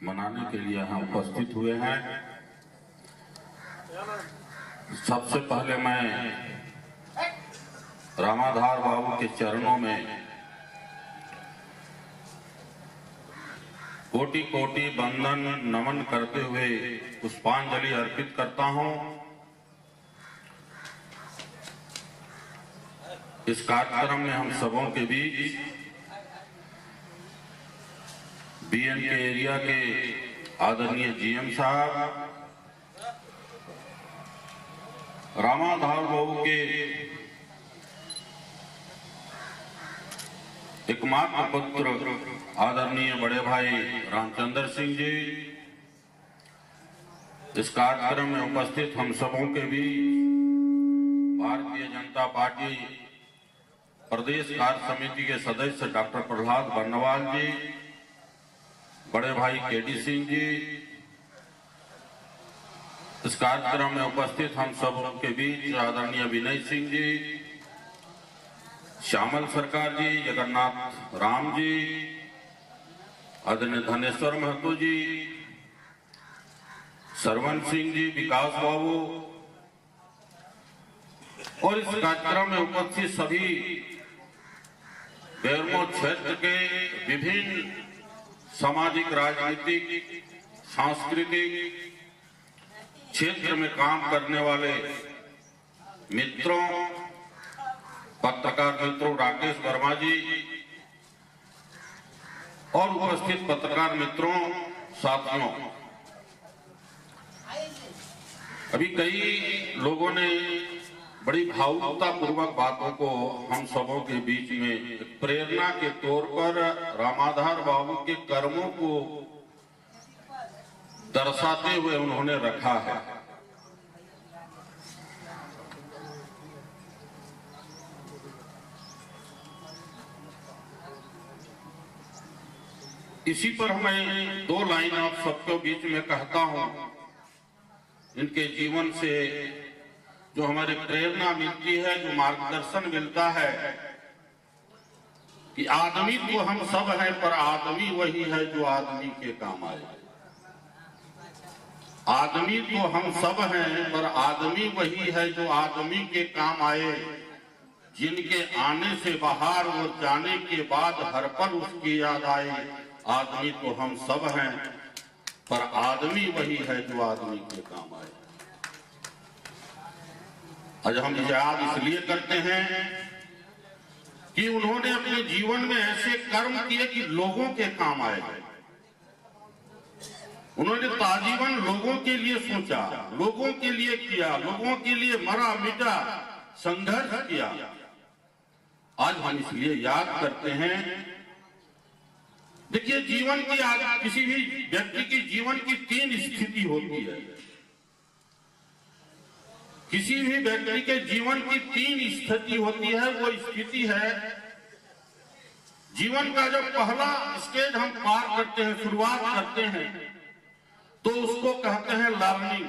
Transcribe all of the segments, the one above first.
मनाने के लिए यहाँ उपस्थित हुए हैं। सबसे पहले मैं रामाधार बाबू के चरणों में कोटि कोटि वंदन नमन करते हुए पुष्पांजलि अर्पित करता हूं। इस कार्यक्रम में हम सबों के बीच बीएन के एरिया के आदरणीय जीएम साहब, रामाधार बाबू के एकमात्र पुत्र आदरणीय बड़े भाई रामचंद्र सिंह जी, इस कार्यक्रम में उपस्थित हम सबों के बीच भारतीय जनता पार्टी प्रदेश कार्य समिति के सदस्य डॉक्टर प्रहलाद बर्नवाल जी, बड़े भाई केडी सिंह जी, इस कार्यक्रम में उपस्थित हम सब के बीच आदरणीय विनय सिंह जी, श्यामल सरकार जी, जगन्नाथ राम जी, आदरणीय धनेश्वर महतो जी, सरवन सिंह जी, विकास बाबू और इस कार्यक्रम में उपस्थित सभी बेरमो क्षेत्र के विभिन्न सामाजिक, राजनीतिक, सांस्कृतिक क्षेत्र में काम करने वाले मित्रों, पत्रकार मित्रों राकेश वर्मा जी और उपस्थित पत्रकार मित्रों, साथियों, अभी कई लोगों ने बड़ी भावुकता पूर्वक बातों को हम सबों के बीच में प्रेरणा के तौर पर रामाधार बाबू के कर्मों को दर्शाते हुए उन्होंने रखा है। इसी पर मैं दो लाइन आप सबके बीच में कहता हूं। इनके जीवन से जो हमारी प्रेरणा मिलती है, जो मार्गदर्शन मिलता है कि आदमी तो हम सब हैं, पर आदमी वही है जो आदमी के काम आए। आदमी तो हम सब हैं, पर आदमी वही है जो आदमी के काम आए। जिनके आने से बाहर और जाने के बाद हर पल उसकी याद आए। आदमी तो हम सब हैं, पर आदमी वही है जो आदमी के काम आए। आज हम याद इसलिए करते हैं कि उन्होंने अपने जीवन में ऐसे कर्म किए कि लोगों के काम आए। उन्होंने ताजीवन लोगों के लिए सोचा, लोगों के लिए किया, लोगों के लिए मरा मिटा संघर्ष किया। आज हम इसलिए याद करते हैं। देखिए, जीवन की आज किसी भी व्यक्ति की जीवन की तीन स्थिति होती है। किसी भी व्यक्ति के जीवन की तीन स्थिति होती है। वो स्थिति है, जीवन का जब पहला स्टेज हम पार करते हैं, शुरुआत करते हैं, तो उसको कहते हैं लर्निंग।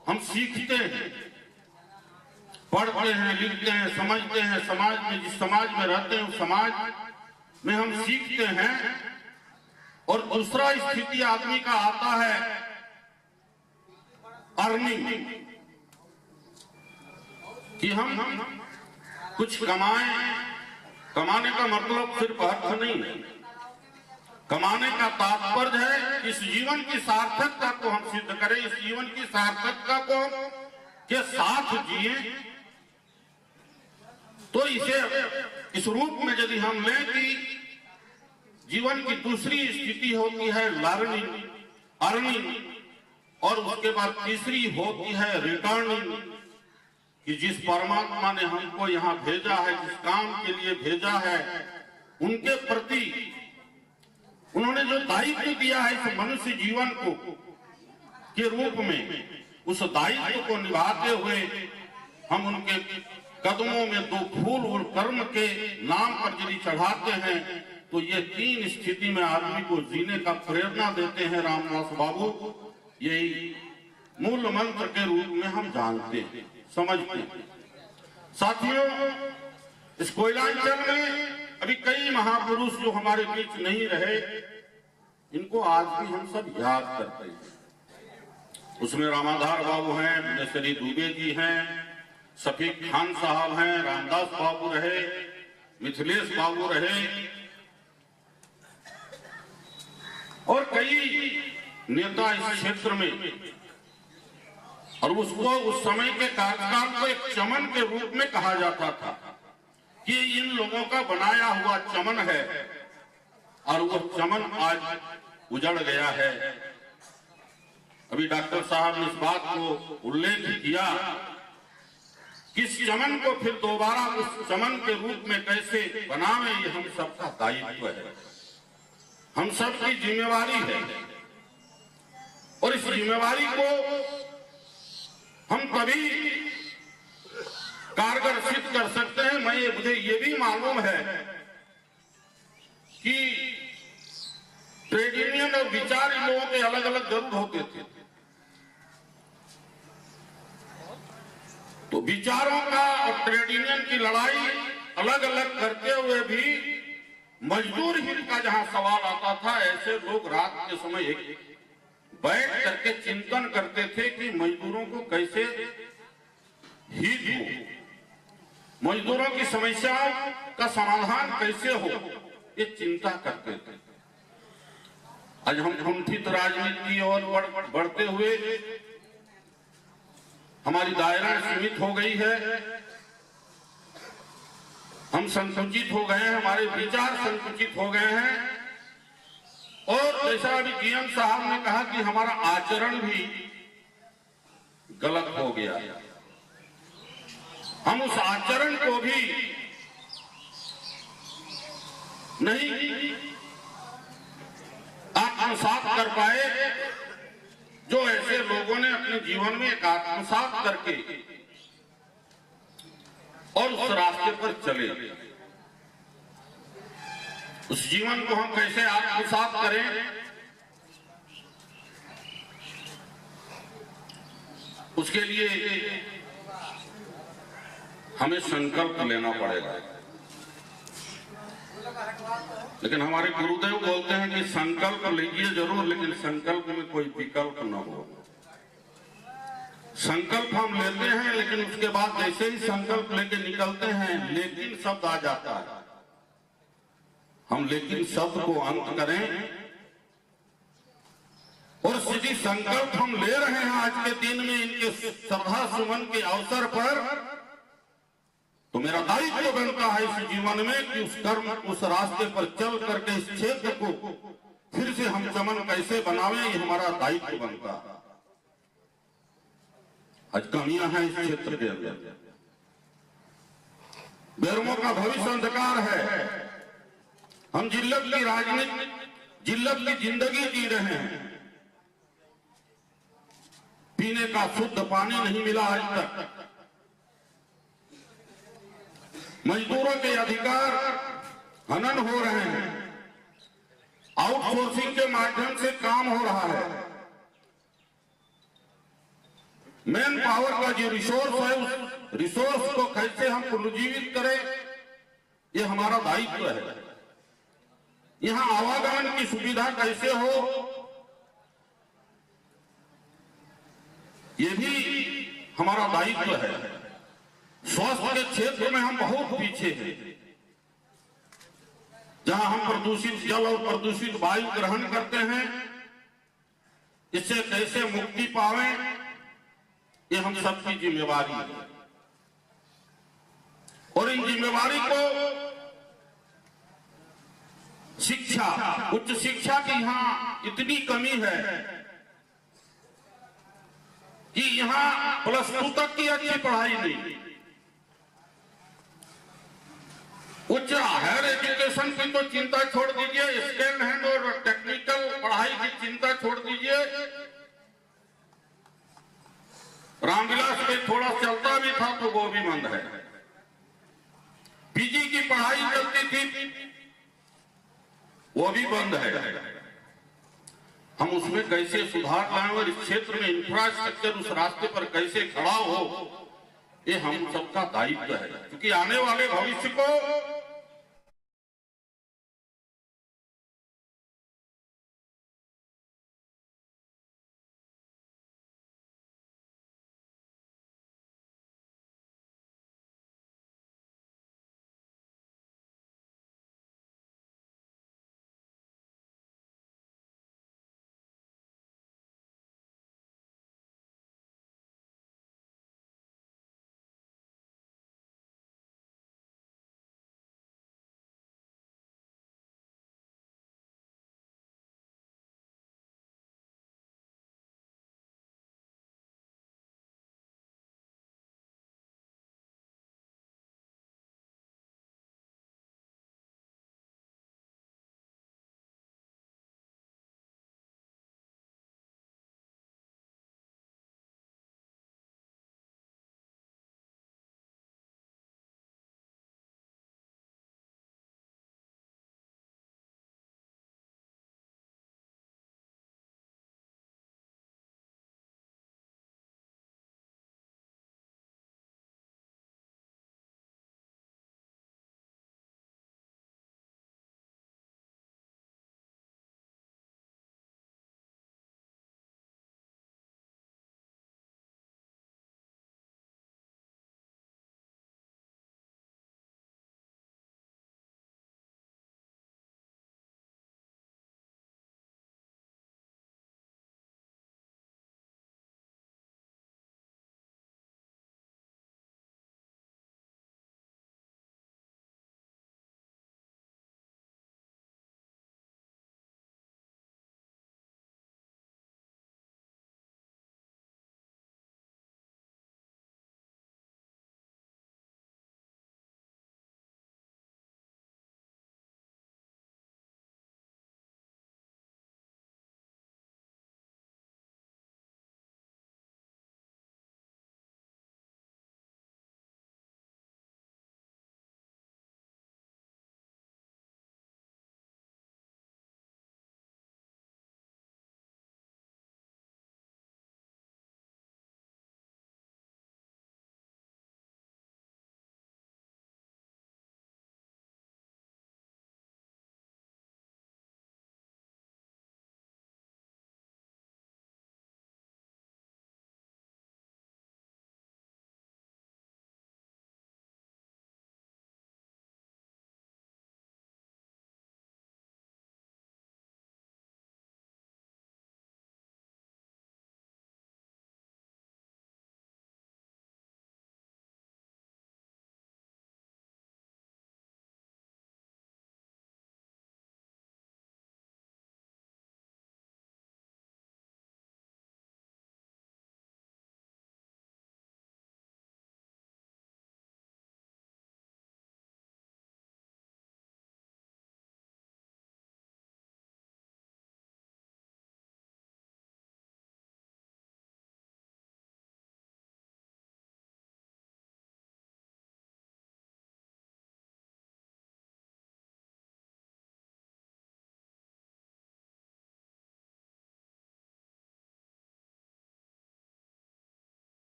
हम सीखते हैं, पढ़ते हैं, लिखते हैं, समझते हैं, समाज में जिस समाज में रहते हैं उस समाज में हम सीखते हैं। और दूसरा स्थिति आदमी का आता है अर्निंग, कि हम कुछ कमाएं। कमाने का मतलब सिर्फ अर्थ नहीं है। कमाने का तात्पर्य है इस जीवन की सार्थकता को हम सिद्ध करें, इस जीवन की सार्थकता को के साथ जिए। तो इसे इस रूप में यदि हम लें कि जीवन की दूसरी स्थिति होती है लर्निंग, अर्निंग, और उसके बाद तीसरी होती है रिटर्निंग, कि जिस परमात्मा ने हमको यहाँ भेजा है, जिस काम के लिए भेजा है, उनके प्रति उन्होंने जो दायित्व दिया है इस मनुष्य जीवन को के रूप में, उस दायित्व को निभाते हुए हम उनके कदमों में दो फूल और कर्म के नाम पर यदि चढ़ाते हैं, तो ये तीन स्थिति में आदमी को जीने का प्रेरणा देते हैं रामदास बाबू। यही मूल मंत्र के रूप में हम जानते हैं, समझते हैं। साथियों, इस कोयलांचल में अभी कई महापुरुष जो हमारे बीच नहीं रहे, इनको आज भी हम सब याद करते हैं। उसमें रामाधार बाबू हैं, मिसरी दुबे जी हैं, शफीक खान साहब हैं, रामदास बाबू रहे, मिथिलेश बाबू रहे और कई नेता इस क्षेत्र में। और उसको उस समय के कार्यकाल को एक चमन के रूप में कहा जाता था कि इन लोगों का बनाया हुआ चमन है और वो चमन आज उजड़ गया है। अभी डॉक्टर साहब ने इस बात को उल्लेख किया कि इस चमन को फिर दोबारा उस चमन के रूप में कैसे बनावे, ये हम सबका दायित्व है, हम सबकी जिम्मेवारी है। और इस जिम्मेवारी को हम तभी कारगर सिद्ध कर सकते हैं। मुझे ये भी मालूम है कि ट्रेड यूनियन और विचार इन लोगों के अलग अलग जरूर होते थे, तो विचारों का और ट्रेड यूनियन की लड़ाई अलग अलग करते हुए भी मजदूर हित का जहां सवाल आता था, ऐसे लोग रात के समय बैठ करके चिंतन करते थे कि मजदूरों को कैसे हित हो, मजदूरों की समस्याओं का समाधान कैसे हो, ये चिंता करते थे। आज हम कुंठित राजनीति और बढ़ते हुए हमारी दायरा सीमित हो गई है, हम संकुचित हो गए हैं, हमारे विचार संकुचित हो गए हैं। और जैसा अभी डीएम साहब ने कहा कि हमारा आचरण भी गलत हो गया, हम उस आचरण को भी नहीं आत्मसात कर पाए जो ऐसे लोगों ने अपने जीवन में एक आत्मसात करके और उस रास्ते पर चले। उस जीवन को हम कैसे आत्मसात करें, उसके लिए हमें संकल्प लेना पड़ेगा। लेकिन हमारे गुरुदेव बोलते हैं कि संकल्प लीजिए जरूर, लेकिन संकल्प में कोई विकल्प न हो। संकल्प हम लेते हैं, लेकिन उसके बाद जैसे ही संकल्प लेके निकलते हैं लेकिन शब्द आ जाता है। हम लेकिन शब्द को अंत करें और यदि संकल्प हम ले रहे हैं आज के दिन में इनके श्रद्धा सुमन के अवसर पर, तो मेरा दायित्व बनता है इस जीवन में कि उस कर्म उस रास्ते पर चल करके इस क्षेत्र को फिर से हम चमन कैसे बनावें, ये हमारा दायित्व बनता है। आज कमियां हैं इस क्षेत्र के अंदर, बेरमों का भविष्य अंधकार है। हम जिल्लत की राजनीति, जिल्लत की जिंदगी जी रहे हैं, पीने का शुद्ध पानी नहीं मिला आज तक, मजदूरों के अधिकार हनन हो रहे हैं, आउटसोर्सिंग के माध्यम से काम हो रहा है, मैन पावर का जो रिसोर्स है उस रिसोर्स को कैसे हम पुनर्जीवित करें, ये हमारा दायित्व है। यहां आवागमन की सुविधा कैसे हो, ये भी हमारा दायित्व है। स्वास्थ्य के क्षेत्र में हम बहुत पीछे हैं, जहां हम प्रदूषित जल और प्रदूषित वायु ग्रहण करते हैं, इससे कैसे मुक्ति पावें, ये हम सबकी जिम्मेवारी है। और इन जिम्मेवारी को शिक्षा, उच्च शिक्षा की यहां इतनी कमी है कि यहां +2 तक की अच्छी पढ़ाई नहीं, उच्च हायर एजुकेशन की तो चिंता छोड़ दीजिए, स्किल हैंड और टेक्निकल पढ़ाई की चिंता छोड़ दीजिए। रामविलास में थोड़ा चलता भी था तो वो भी बंद है। पीजी की पढ़ाई चलती थी वो भी बंद है। हम उसमें कैसे सुधार लाएं और इस क्षेत्र में इंफ्रास्ट्रक्चर उस रास्ते पर कैसे खड़ा हो, ये हम सबका दायित्व है। क्योंकि आने वाले भविष्य को